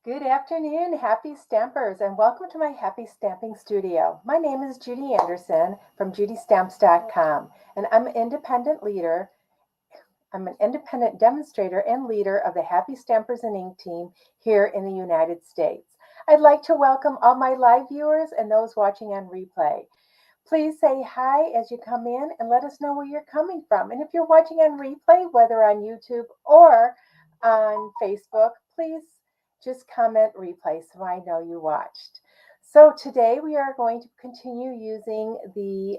Good afternoon, happy stampers, and welcome to my happy stamping studio. My name is Judi Anderson from judistamps.com, and I'm an independent leader. I'm an independent demonstrator and leader of the Happy Stampers and Ink team here in the United States. I'd like to welcome all my live viewers and those watching on replay. Please say hi as you come in and let us know where you're coming from. And if you're watching on replay, whether on YouTube or on Facebook, please just comment replay so I know you watched. So today we are going to continue using the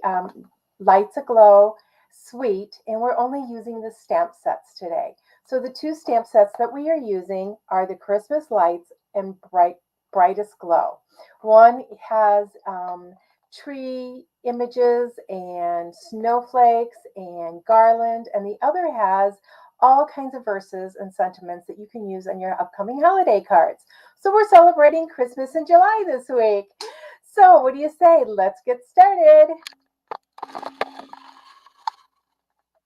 Lights Aglow Suite, and we're only using the stamp sets today. So the two stamp sets that we are using are the Christmas Lights and Brightest Glow. One has tree images and snowflakes and garland, and the other has all kinds of verses and sentiments that you can use on your upcoming holiday cards. So we're celebrating Christmas in July this week. So what do you say? Let's get started.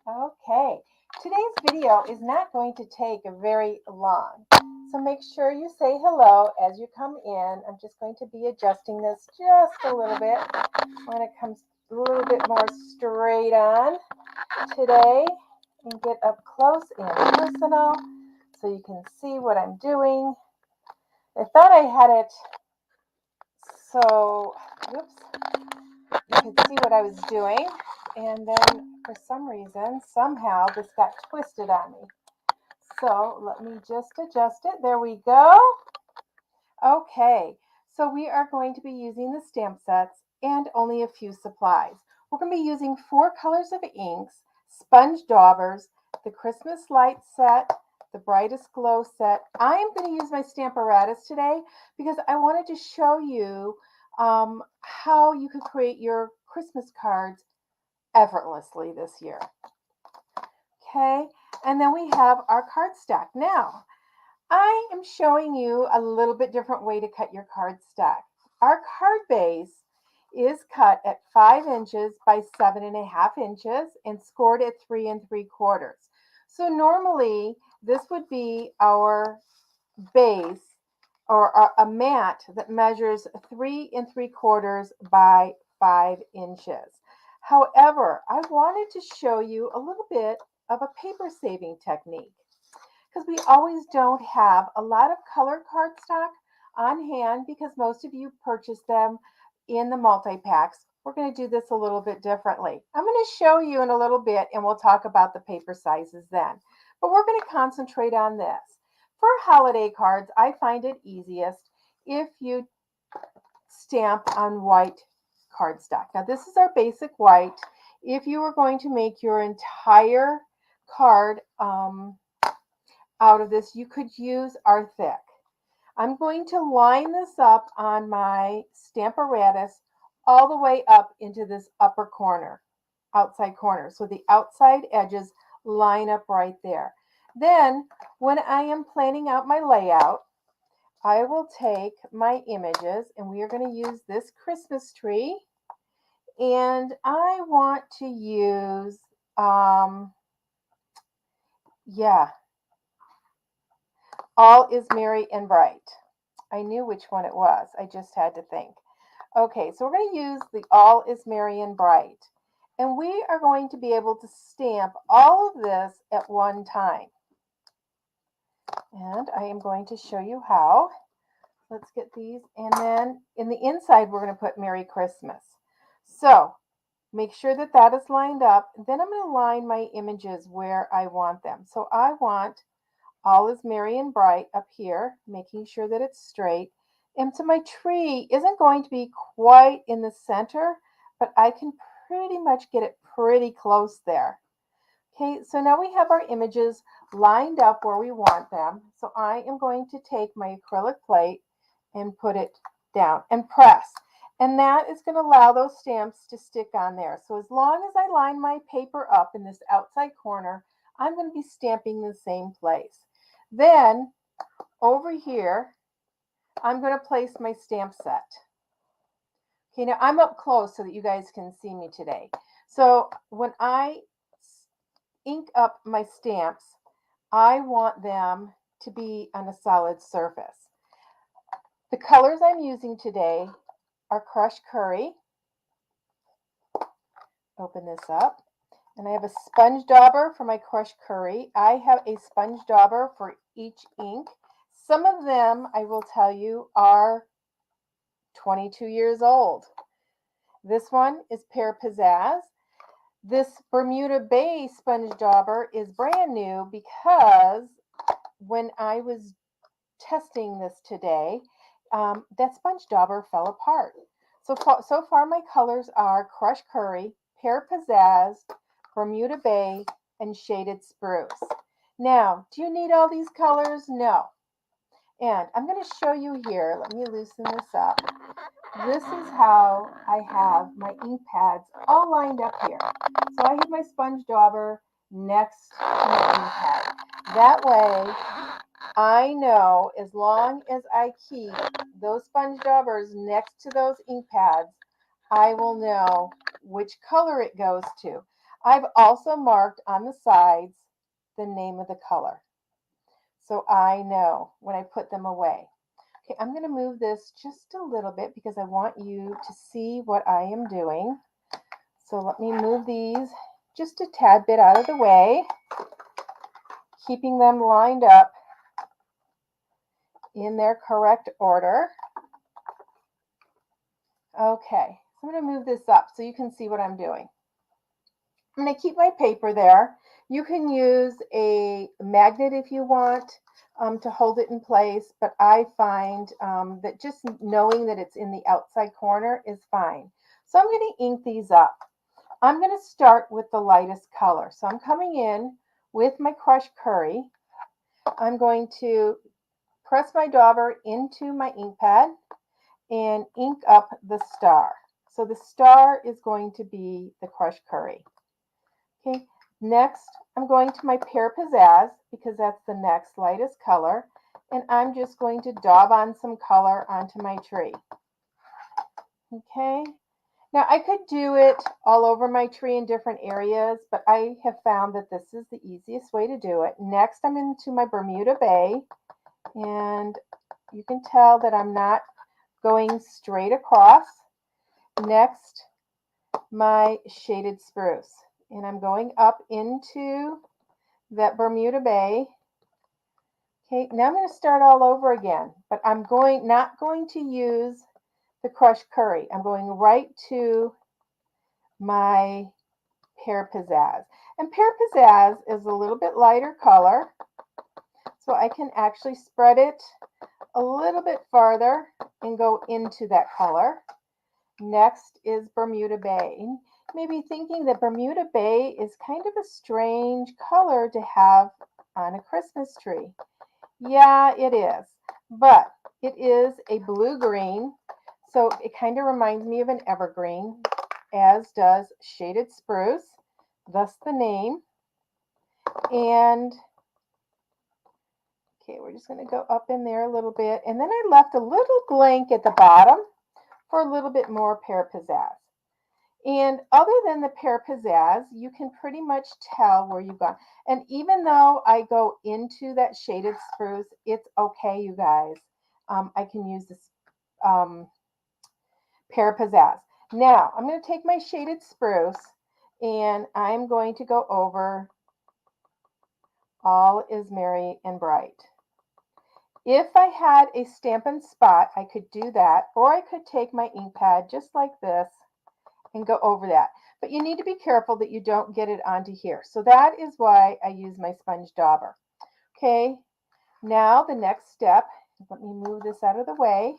Okay, today's video is not going to take very long. So make sure you say hello as you come in. I'm just going to be adjusting this just a little bit when it comes a little bit more straight on today, and get up close and personal so you can see what I'm doing. I thought I had it so, oops, you could see what I was doing, and then for some reason, somehow this got twisted on me. So let me just adjust it. There we go. Okay, so we are going to be using the stamp sets and only a few supplies. We're going to be using 4 colors of inks, sponge daubers, the Christmas light set, the brightest glow set. I am going to use my Stamparatus today because I wanted to show you how you could create your Christmas cards effortlessly this year. Okay, and then we have our card stack. Now, I am showing you a little bit different way to cut your card stack. Our card base is cut at 5 inches by 7.5 inches and scored at 3 3/4. So normally this would be our base or a mat that measures 3 3/4 by 5 inches. However, I wanted to show you a little bit of a paper saving technique because we always don't have a lot of color cardstock on hand because most of you purchase them in the multi-packs. We're going to do this a little bit differently. I'm going to show you in a little bit and we'll talk about the paper sizes then. But we're going to concentrate on this. For holiday cards, I find it easiest if you stamp on white cardstock. Now this is our basic white. If you were going to make your entire card out of this, you could use our thick. I'm going to line this up on my Stamparatus all the way up into this upper corner, outside corner. So the outside edges line up right there. Then when I am planning out my layout, I will take my images and we are going to use this Christmas tree. And I want to use, All is Merry and Bright. I knew which one it was. I just had to think. Okay, so we're going to use the All is Merry and Bright. And we are going to be able to stamp all of this at one time. And I am going to show you how. Let's get these. And then in the inside, we're going to put Merry Christmas. So make sure that that is lined up. Then I'm going to line my images where I want them. So I want All is Merry and Bright up here, making sure that it's straight. And so my tree isn't going to be quite in the center, but I can pretty much get it pretty close there. Okay, so now we have our images lined up where we want them. So I am going to take my acrylic plate and put it down and press. And that is going to allow those stamps to stick on there. So as long as I line my paper up in this outside corner, I'm going to be stamping the same place. Then over here, I'm going to place my stamp set. Okay, now I'm up close so that you guys can see me today. So when I ink up my stamps, I want them to be on a solid surface. The colors I'm using today are crushed curry. Open this up. And I have a sponge dauber for my crushed curry. I have a sponge dauber for each ink. Some of them, I will tell you, are 22 years old. This one is Pear Pizzazz. This Bermuda Bay sponge dauber is brand new because when I was testing this today, that sponge dauber fell apart. So far my colors are crushed curry, Pear Pizzazz, Bermuda Bay, and shaded spruce. Now, do you need all these colors? No. And I'm going to show you here. Let me loosen this up. This is how I have my ink pads all lined up here. So I have my sponge dauber next to my ink pad. That way, I know as long as I keep those sponge daubers next to those ink pads, I will know which color it goes to. I've also marked on the sides the name of the color, so I know when I put them away. Okay, I'm going to move this just a little bit because I want you to see what I am doing. So let me move these just a tad bit out of the way, keeping them lined up in their correct order. Okay, so I'm going to move this up so you can see what I'm doing. I'm going to keep my paper there. You can use a magnet if you want to hold it in place, but I find that just knowing that it's in the outside corner is fine. So I'm going to ink these up. I'm going to start with the lightest color. So I'm coming in with my crushed curry. I'm going to press my dauber into my ink pad and ink up the star. So the star is going to be the crushed curry. Okay, next I'm going to my Pear Pizzazz because that's the next lightest color, and I'm just going to daub on some color onto my tree. Okay, now I could do it all over my tree in different areas, but I have found that this is the easiest way to do it. Next I'm into my Bermuda Bay, and you can tell that I'm not going straight across. Next, my shaded spruce. And I'm going up into that Bermuda Bay. Okay, now I'm going to start all over again, but I'm not going to use the crushed curry. I'm going right to my Pear Pizzazz. And Pear Pizzazz is a little bit lighter color, so I can actually spread it a little bit farther and go into that color. Next is Bermuda Bay. Maybe thinking that Bermuda Bay is kind of a strange color to have on a Christmas tree. Yeah, it is, but it is a blue-green, so it kind of reminds me of an evergreen, as does shaded spruce, thus the name. And okay, we're just going to go up in there a little bit, and then I left a little blank at the bottom for a little bit more Pear Pizzazz. And other than the Pear Pizzazz, you can pretty much tell where you've gone. And even though I go into that shaded spruce, it's okay, you guys. I can use this Pear Pizzazz. Now, I'm going to take my shaded spruce and I'm going to go over All Is Merry and Bright. If I had a Stampin' Spot, I could do that, or I could take my ink pad just like this and go over that. But you need to be careful that you don't get it onto here. So that is why I use my sponge dauber. Okay, now the next step, let me move this out of the way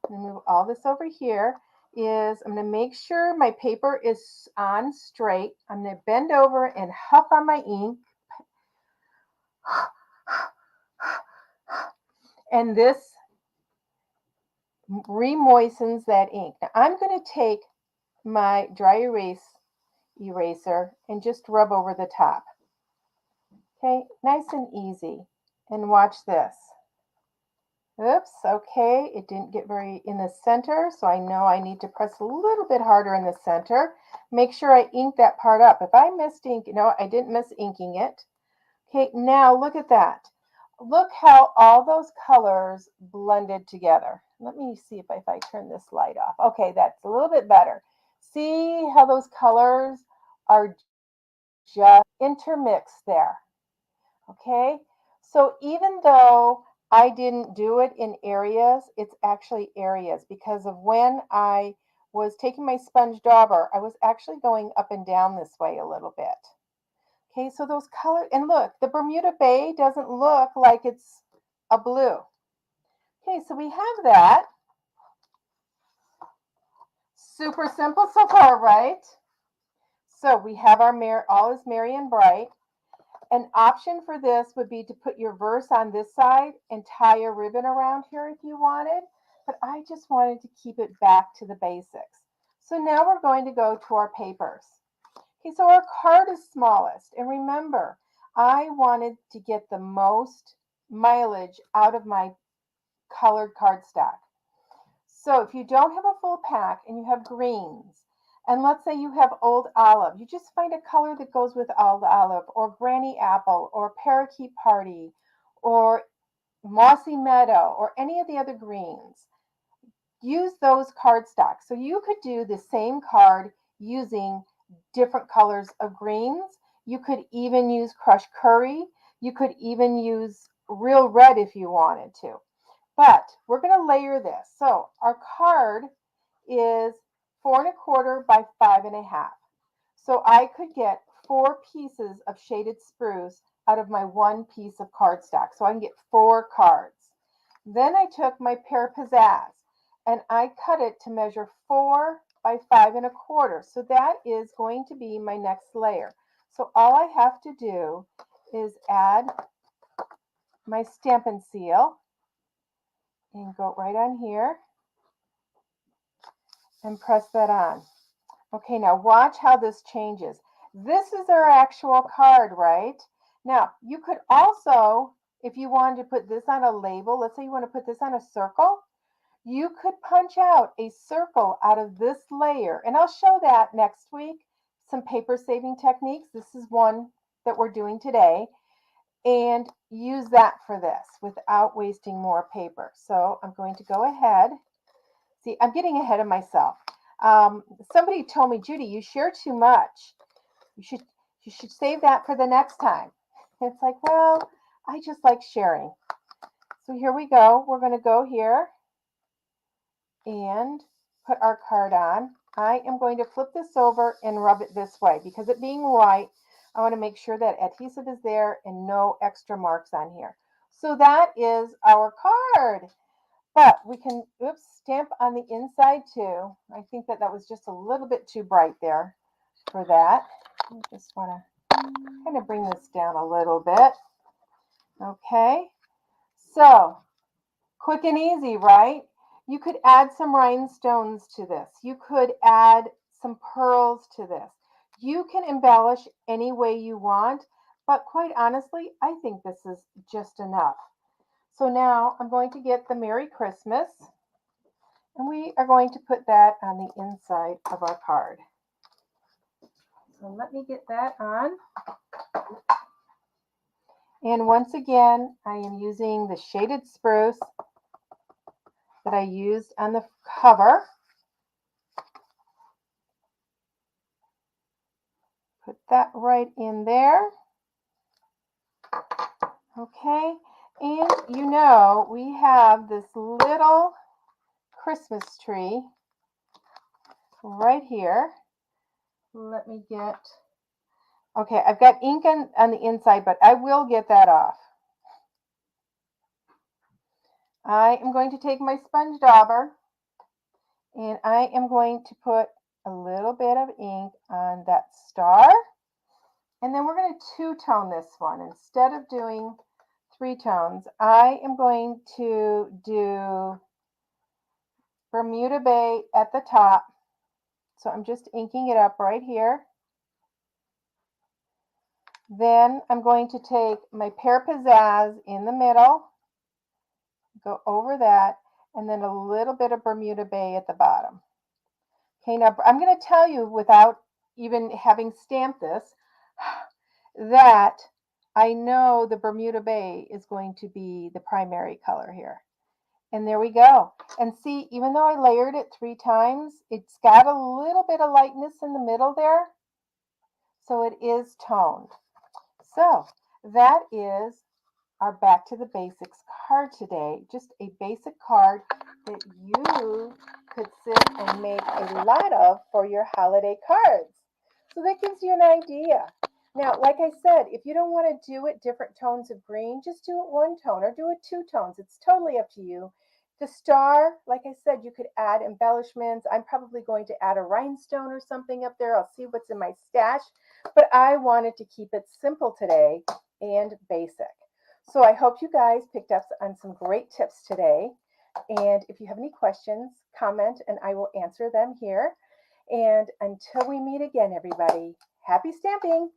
and move all this over here, is I'm going to make sure my paper is on straight. I'm going to bend over and huff on my ink. And this remoistens that ink. Now I'm going to take my dry erase eraser and just rub over the top. Okay, nice and easy. And watch this. Oops, okay, it didn't get very in the center, so I know I need to press a little bit harder in the center. Make sure I ink that part up. If I missed ink, no, I didn't miss inking it. Okay, now look at that. Look how all those colors blended together. Let me see if I turn this light off. Okay, that's a little bit better. See how those colors are just intermixed there. Okay, so even though I didn't do it in areas, it's actually areas because of when I was taking my sponge dauber, I was actually going up and down this way a little bit. Okay, so those colors, and look, the Bermuda Bay doesn't look like it's a blue. Okay, so we have that. Super simple so far, right? So we have our all is merry and bright. An option for this would be to put your verse on this side and tie a ribbon around here if you wanted, but I just wanted to keep it back to the basics. So now we're going to go to our papers. Okay, so our card is smallest, and remember, I wanted to get the most mileage out of my colored cardstock. So if you don't have a full pack and you have greens, and let's say you have old olive, you just find a color that goes with old olive, or granny apple, or parakeet party, or mossy meadow, or any of the other greens. Use those cardstocks. So you could do the same card using different colors of greens. You could even use crushed curry. You could even use real red if you wanted to. But we're going to layer this. So our card is 4¼ by 5½. So I could get 4 pieces of shaded spruce out of my 1 piece of cardstock. So I can get 4 cards. Then I took my pear pizzazz and I cut it to measure 4 by 5¼ So that is going to be my next layer. So all I have to do is add my Stampin' Seal and go right on here and press that on. Okay, now watch how this changes. This is our actual card, right? Now, you could also, if you wanted to put this on a label, let's say you want to put this on a circle, you could punch out a circle out of this layer. And I'll show that next week, some paper saving techniques. This is one that we're doing today. And use that for this without wasting more paper. So I'm going to go ahead. See, I'm getting ahead of myself. Somebody told me, Judy, you share too much. You should save that for the next time. And it's like, well, I just like sharing. So here we go. We're going to go here and put our card on. I am going to flip this over and rub it this way because it being white, I want to make sure that adhesive is there and no extra marks on here. So that is our card. But we can, oops, stamp on the inside too. I think that was just a little bit too bright there for that. I just want to kind of bring this down a little bit. Okay, so quick and easy, right? You could add some rhinestones to this. You could add some pearls to this. You can embellish any way you want, but quite honestly, I think this is just enough. So now I'm going to get the Merry Christmas, and we are going to put that on the inside of our card. So let me get that on. And once again, I am using the shaded spruce that I used on the cover. Put that right in there. Okay, and you know, we have this little Christmas tree right here. Let me get, okay, I've got ink on the inside, but I will get that off. I am going to take my sponge dauber and I am going to put a little bit of ink on that star. And then we're going to two-tone this one. Instead of doing 3 tones, I am going to do Bermuda Bay at the top. So I'm just inking it up right here. Then I'm going to take my pear pizzazz in the middle, go over that, and then a little bit of Bermuda Bay at the bottom. Okay, now I'm going to tell you without even having stamped this that I know the Bermuda Bay is going to be the primary color here. And there we go. And see, even though I layered it 3 times, it's got a little bit of lightness in the middle there. So it is toned. So that is our Back to the Basics card today. Just a basic card that you could sit and make a lot of for your holiday cards. So that gives you an idea. Now, like I said, if you don't want to do it different tones of green, just do it one tone or do it 2 tones. It's totally up to you. The star, like I said, you could add embellishments. I'm probably going to add a rhinestone or something up there. I'll see what's in my stash. But I wanted to keep it simple today and basic. So I hope you guys picked up on some great tips today. And if you have any questions, comment and I will answer them here. And until we meet again, everybody, happy stamping!